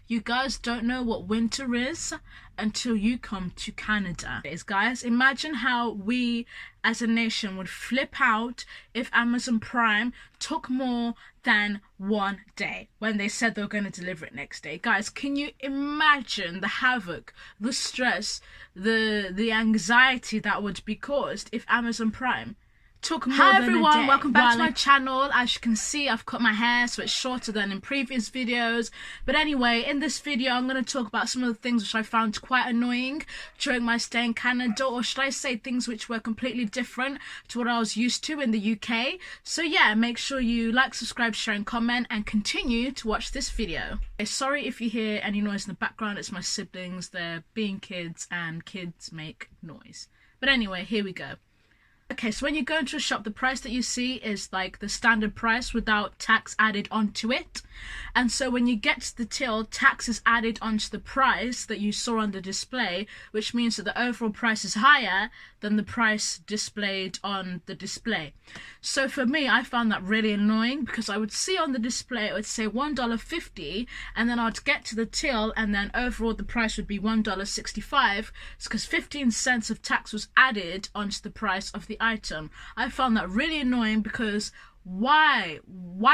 You guys don't know what winter is until you come to Canada. Guys, imagine how we as a nation would flip out if Amazon Prime took more than 1 day when they said they were going to deliver it next day. Guys, can you imagine the havoc, the stress, the anxiety that would be caused if Amazon Prime took more than a day? Hi everyone, welcome back to my channel. As you can see, I've cut my hair so it's shorter than in previous videos. But anyway, in this video I'm going to talk about some of the things which I found quite annoying during my stay in Canada, or should I say things which were completely different to what I was used to in the UK. So yeah, make sure you like, subscribe, share and comment, and continue to watch this video. Sorry if you hear any noise in the background, it's my siblings. They're being kids and kids make noise. But anyway, here we go. Okay, so when you go into a shop, the price that you see is like the standard price without tax added onto it. And so when you get to the till, tax is added onto the price that you saw on the display, which means that the overall price is higher than the price displayed on the display. So for me, I found that really annoying because I would see on the display, it would say $1.50, and then I'd get to the till and then overall the price would be $1.65 because 15 cents of tax was added onto the price of the item. I found that really annoying because why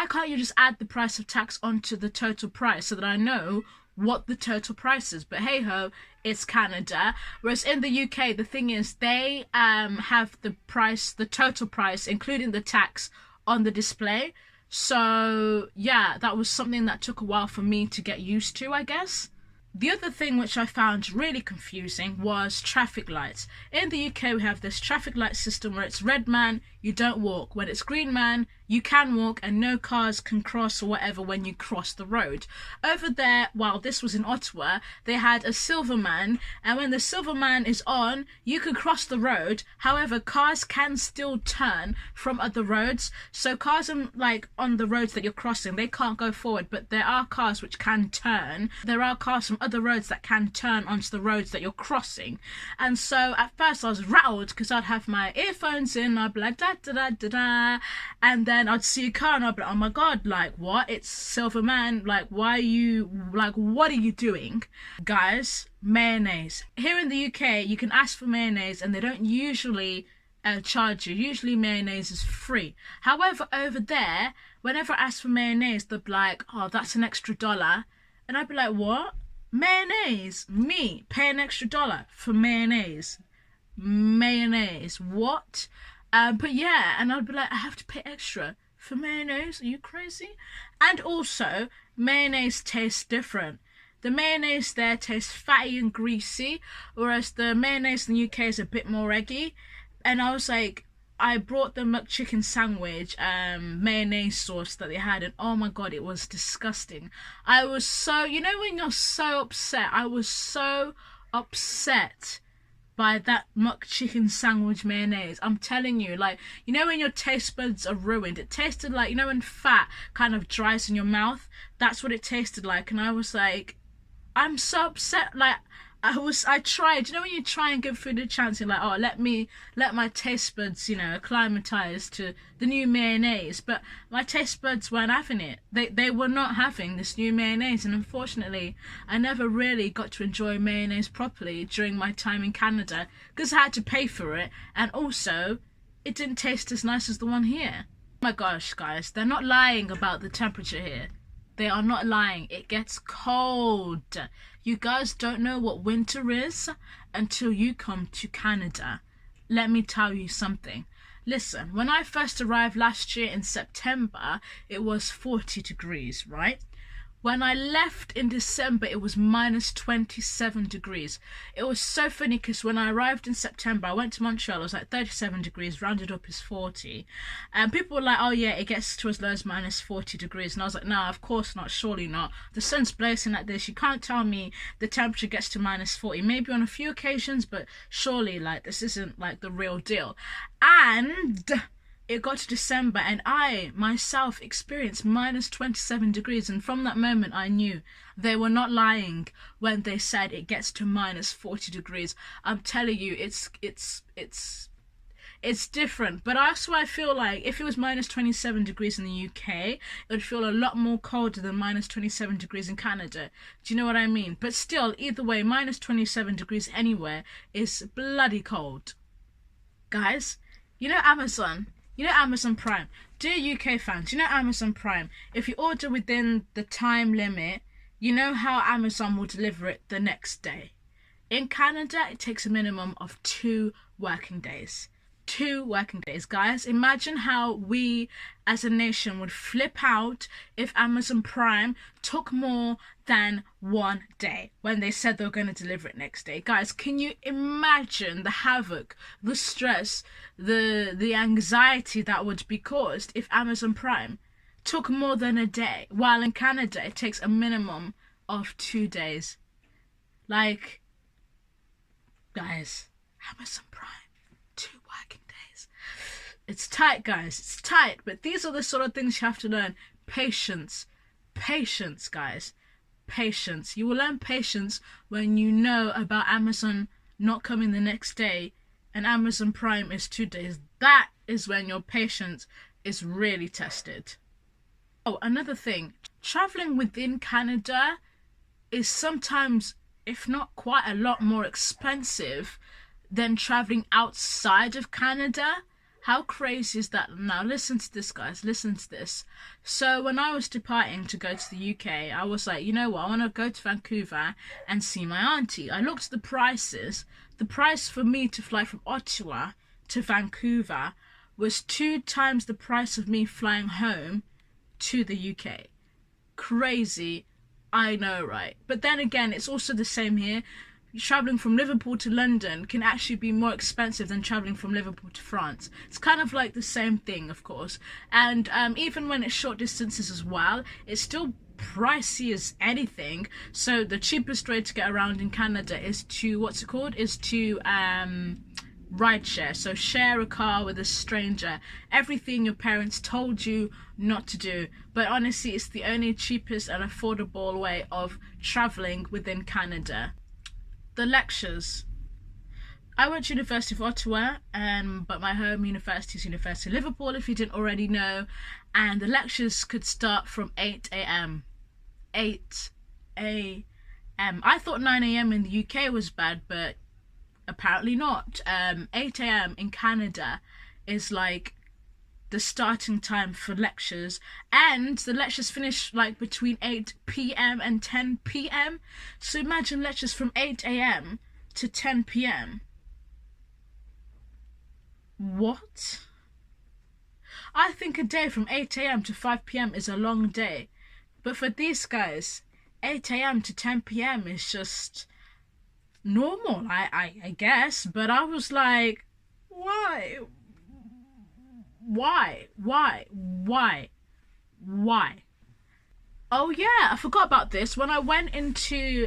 can't you just add the price of tax onto the total price so that I know what the total price is? But hey ho, it's Canada. Whereas in the UK, the thing is they have the price, the total price including the tax on the display. So yeah, that was something that took a while for me to get used to, I guess. The other thing which I found really confusing was traffic lights. In the UK we have this traffic light system where it's red man, you don't walk. When it's green man, you can walk and no cars can cross or whatever when you cross the road. Over there, while this was in Ottawa, they had a silver man, and when the silver man is on, you can cross the road. However, cars can still turn from other roads. So cars on the roads that you're crossing, they can't go forward, but there are cars which can turn. There are cars from other roads that can turn onto the roads that you're crossing. And so at first I was rattled because I'd have my earphones in and I'd be like da da da da da, and then I'd see a car and I'd be like, oh my god, like what? It's silver man, like why are you, like what are you doing? Guys, mayonnaise. Here in the UK you can ask for mayonnaise and they don't usually charge you. Usually mayonnaise is free. However, over there, whenever I ask for mayonnaise, they'll be like, oh, that's an extra $1. And I'd be like, what? Mayonnaise? Me pay an extra $1 for mayonnaise? Mayonnaise? What? But yeah, and I'd be like, I have to pay extra for mayonnaise? Are you crazy? And also, mayonnaise tastes different. The mayonnaise there tastes fatty and greasy, whereas the mayonnaise in the UK is a bit more eggy. And I was like, I brought the McChicken sandwich mayonnaise sauce that they had, and oh my god, it was disgusting. I was so, you know when you're so upset, I was so upset by that McChicken sandwich mayonnaise. I'm telling you, like, you know when your taste buds are ruined, it tasted like, you know when fat kind of dries in your mouth, that's what it tasted like. And I was like, I'm so upset. Like I tried, you know when you try and give food a chance, you're like, oh, let my taste buds, you know, acclimatise to the new mayonnaise. But my taste buds weren't having it. They were not having this new mayonnaise, and unfortunately I never really got to enjoy mayonnaise properly during my time in Canada because I had to pay for it, and also it didn't taste as nice as the one here. Oh my gosh, guys, they're not lying about the temperature here. They are not lying. It gets cold. You guys don't know what winter is until you come to Canada. Let me tell you something. Listen, when I first arrived last year in September, it was 40 degrees, right? When I left in December, it was minus 27 degrees. It was so funny because when I arrived in September, I went to Montreal, it was like 37 degrees, rounded up is 40. And people were like, oh yeah, it gets to as low as minus 40 degrees. And I was like, no, of course not, surely not. The sun's blazing like this. You can't tell me the temperature gets to minus 40. Maybe on a few occasions, but surely like this isn't like the real deal. And it got to December and I myself experienced minus 27 degrees, and from that moment I knew they were not lying when they said it gets to minus 40 degrees. I'm telling you, it's it's different. But that's why I feel like if it was minus 27 degrees in the UK, it would feel a lot more colder than minus 27 degrees in Canada. Do you know what I mean? But still, either way, minus 27 degrees anywhere is bloody cold. Guys, you know Amazon? You know Amazon Prime? Dear UK fans, you know Amazon Prime? If you order within the time limit, you know how Amazon will deliver it the next day. In Canada, it takes a minimum of 2 working days. 2 working days, guys. Imagine how we as a nation would flip out if Amazon Prime took more than 1 day when they said they were going to deliver it next day. Guys, can you imagine the havoc, the stress, the anxiety that would be caused if Amazon Prime took more than a day, while in Canada it takes a minimum of 2 days? Like, guys, Amazon Prime, 2 working days. It's tight, guys. It's tight. But these are the sort of things you have to learn. Patience. Patience, guys. Patience. You will learn patience when you know about Amazon not coming the next day and Amazon Prime is 2 days. That is when your patience is really tested. Oh, another thing. Traveling within Canada is sometimes, if not quite a lot more expensive than traveling outside of Canada. How crazy is that? Now listen to this, guys, listen to this. So when I was departing to go to the UK, I was like, you know what, I want to go to Vancouver and see my auntie. I looked at the prices. The price for me to fly from Ottawa to Vancouver was 2 times the price of me flying home to the UK. Crazy, I know, right? But then again, it's also the same here. Traveling from Liverpool to London can actually be more expensive than traveling from Liverpool to France. It's kind of like the same thing, of course. And even when it's short distances as well, it's still pricey as anything. So the cheapest way to get around in Canada is to, rideshare. So share a car with a stranger. Everything your parents told you not to do. But honestly, it's the only cheapest and affordable way of traveling within Canada. The lectures. I went to University of Ottawa, but my home university is University of Liverpool, if you didn't already know, and the lectures could start from 8 a.m. 8 a.m. I thought 9 a.m. in the UK was bad, but apparently not. 8 a.m. in Canada is like the starting time for lectures, and the lectures finish like between 8 p.m. and 10 p.m. So imagine lectures from 8 a.m. to 10 p.m. What? I think a day from 8 a.m. to 5 p.m. is a long day, but for these guys, 8 a.m. to 10 p.m. is just normal, I guess. But I was like, why? Oh yeah, I forgot about this. When I went into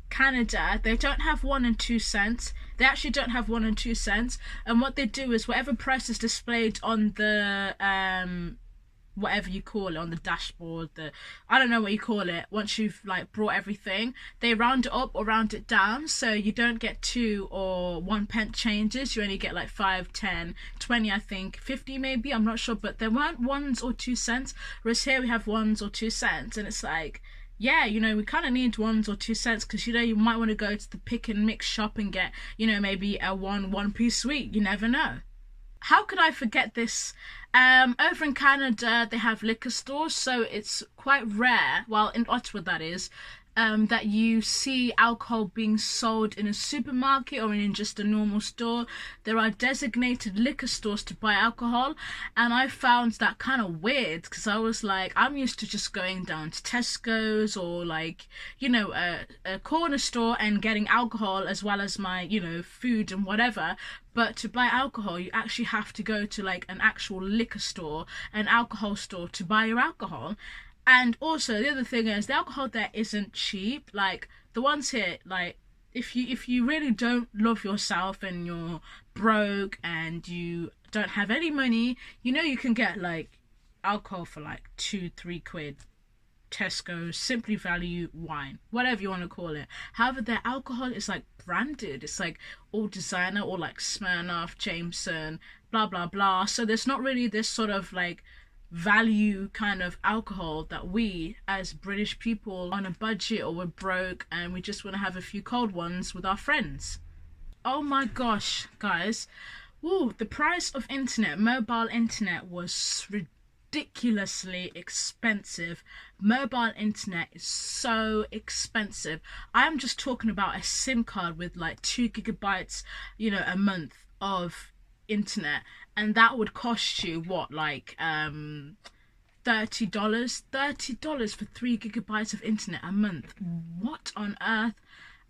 Canada, they don't have 1 and 2 cents. They actually don't have 1 and 2 cents. And what they do is whatever price is displayed on the whatever you call it, on the dashboard, I don't know what you call it, once you've like brought everything, they round it up or round it down, so you don't get 2 or 1 pence changes. You only get like 5, 10, 20, I think 50 maybe, I'm not sure. But there weren't 1s or 2 cents, whereas here we have 1s or 2 cents. And it's like, yeah, you know, we kind of need 1s or 2 cents, because, you know, you might want to go to the pick and mix shop and get, you know, maybe a one-piece sweet. You never know. How could I forget this? Over in Canada, they have liquor stores, so it's quite rare, well, in Ottawa that is, that you see alcohol being sold in a supermarket or in just a normal store. There are designated liquor stores to buy alcohol, and I found that kind of weird, because I was like, I'm used to just going down to Tesco's or like, you know, a corner store and getting alcohol as well as my, you know, food and whatever. But to buy alcohol, you actually have to go to like an actual liquor store, an alcohol store, to buy your alcohol. And also the other thing is, the alcohol there isn't cheap. Like the ones here, like if you really don't love yourself and you're broke and you don't have any money, you know, you can get like alcohol for like 2-3 quid. Tesco, Simply Value wine, whatever you want to call it. However, their alcohol is like branded. It's like all designer, or like Smirnoff, Jameson, blah blah blah. So there's not really this sort of like value kind of alcohol that we as British people on a budget, or we're broke and we just want to have a few cold ones with our friends. Oh my gosh, guys. Woo, the price of internet, mobile internet, was ridiculously expensive. Mobile internet is so expensive. I'm just talking about a SIM card with like 2 gigabytes, you know, a month of internet, and that would cost you what, like $30 for 3 gigabytes of internet a month. What on earth?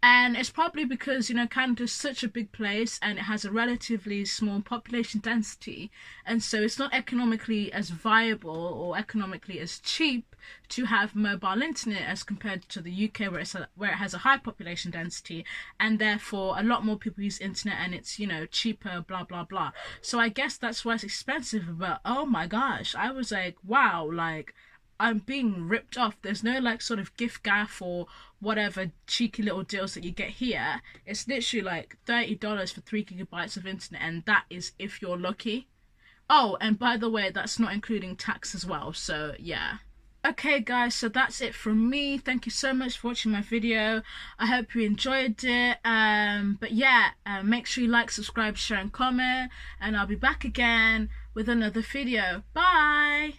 And it's probably because, you know, Canada's such a big place and it has a relatively small population density, and so it's not economically as viable or economically as cheap to have mobile internet as compared to the UK, where it has a high population density, and therefore a lot more people use internet and it's, you know, cheaper, blah blah blah. So I guess that's why it's expensive. But oh my gosh, I was like, wow, like I'm being ripped off. There's no like sort of gift gaff or whatever cheeky little deals that you get here. It's literally like $30 for 3 gigabytes of internet, and that is if you're lucky. Oh, and by the way, that's not including tax as well, so yeah. Okay guys, so that's it from me. Thank you so much for watching my video. I hope you enjoyed it. But yeah, make sure you like, subscribe, share and comment, and I'll be back again with another video. Bye.